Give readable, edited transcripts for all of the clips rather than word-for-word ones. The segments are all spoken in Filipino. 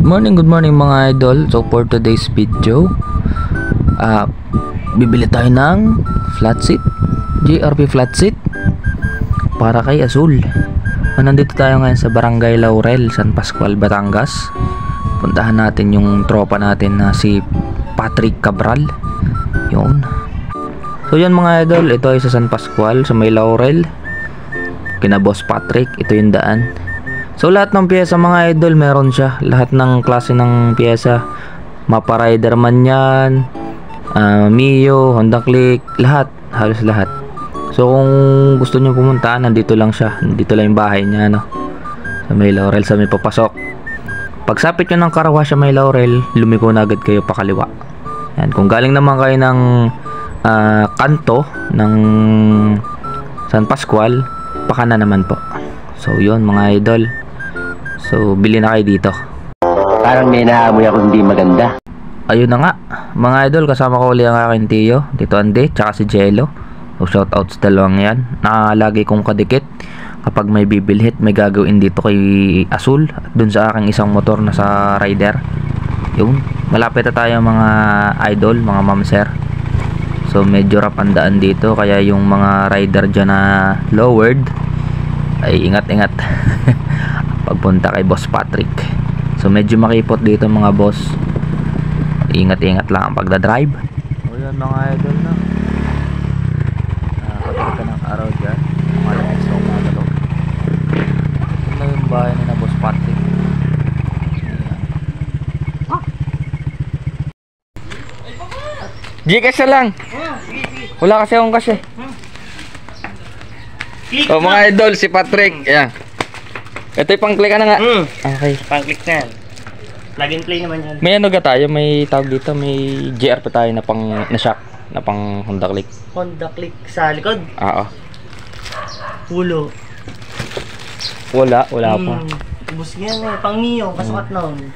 Good morning mga idol. So for today's video, bibili tayo ng flat seat, GRP flat seat para kay Azul. Nandito tayo ngayon sa Barangay Laurel, San Pascual, Batangas. Puntahan natin yung tropa natin na si Patrick Cabral. Yun. So yan mga idol, ito ay sa San Pascual, sa may Laurel. Kina Boss Patrick, ito yung daan. So lahat ng pyesa mga idol meron siya. Lahat ng klase ng pyesa. Mapa Rider man yan, Mio, Honda Click, lahat. Halos lahat. So kung gusto nyo pumunta, nandito lang siya. Nandito lang yung bahay niya, no? Sa may Laurel, sa may papasok. Pagsapit nyo ng karawa sa may Laurel, lumiko na agad kayo pakaliwa. Yan. Kung galing naman kayo ng kanto ng San Pascual, pakana naman po. So yun mga idol. So bili na kayo dito. Parang may naamoy ako hindi maganda. Ayun na nga mga idol, kasama ko uli ang aking tiyo, Tito Ande, tsaka si Jello. So shout out sa dalawang yan. Lagi kong kadikit kapag may bibilhit, may gagawin dito kay Azul at dun sa aking isang motor na sa Rider. Yun, malapit na tayo mga idol, mga ma'am sir. So medyo rough ang daan dito, kaya yung mga rider dyan na lowered ay ingat-ingat pagpunta kay Boss Patrick. So medyo makipot dito mga boss, ingat-ingat lang ang pagdadrive. O yan mga idol na nakakapit ng araw dyan, malamig sa umaga to. Ito na yung bahay na Boss Patrick. Gcash na lang. Wala kasi akong cash eh. Oh mga idol, si Patrick. Yan. Ito yung pang-click na nga. Okay. Pang-click na yan. Plug and play naman yan. May ano ga tayo, may tawag dito, may GR pa tayo na pang na shock, na pang Honda Click. Honda Click sa likod. Oo. Pulo. Wala pa. Bus yan eh, pang Mio, kasukat noon.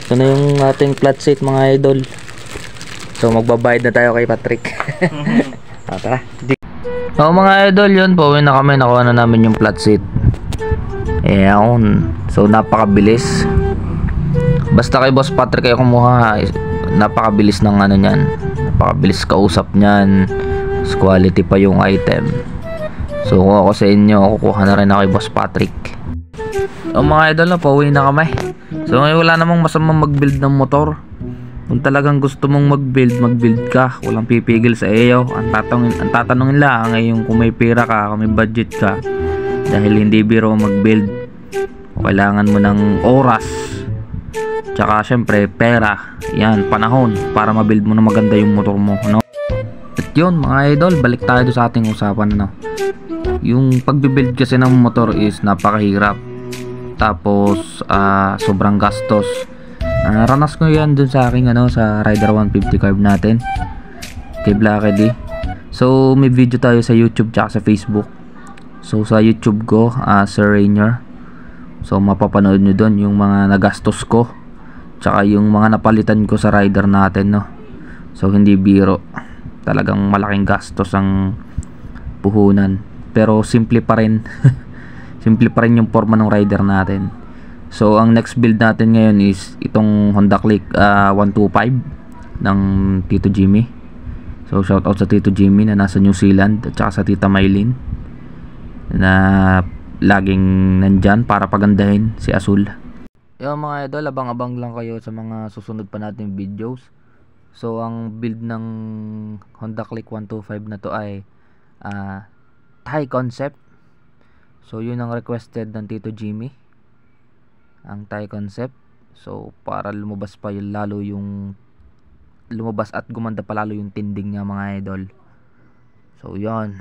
Ito na yung ating flat seat mga idol. So magbabayad na tayo kay Patrick. Tara. So mga idol, yun po, uwi na kami, nakuha na namin yung flat seat. Ayan. So napakabilis. Basta kay Boss Patrick kayo kumuha, napakabilis ng ano niyan. Napakabilis kausap niyan. Quality pa yung item. So kung ako sa inyo, kukuha na rin ako kay Boss Patrick. So mga idol, na pauwi na kami. So ngayon wala namang masamang mag-build ng motor. Kung talagang gusto mong mag-build ka. Walang pipigil sa iyo. Ang tatanungin lang ay yung kung may pera ka, kung may budget ka. Dahil hindi biro mag-build. Kailangan mo ng oras. Tsaka syempre pera. Yan, panahon para ma-build mo na maganda yung motor mo, no? At yun mga idol, balik tayo sa ating usapan, no? Yung pagbibuild kasi ng motor is napakahirap. Tapos sobrang gastos. Ranas ko yan dun sa aking sa Rider 150 carb natin kay Blacky D. So may video tayo sa YouTube tsaka sa Facebook. So sa YouTube ko, Sir Rainier. So mapapanood nyo dun yung mga nagastos ko tsaka yung mga napalitan ko sa rider natin, no? So hindi biro, talagang malaking gastos ang puhunan, pero simple pa rin. Simple pa rin yung forma ng rider natin. So ang next build natin ngayon is itong Honda Click 125 ng Tito Jimmy. So shout out sa Tito Jimmy na nasa New Zealand at saka sa Tita Maylin na laging nandyan para pagandahin si Azul. Yung mga idol, abang-abang lang kayo sa mga susunod pa nating videos. So ang build ng Honda Click 125 na to ay Thai concept. So yun ang requested ng Tito Jimmy, ang Thai concept. So para lumabas pa yung lalo yung lumabas at gumanda pa lalo yung tinding niya mga idol. So yan.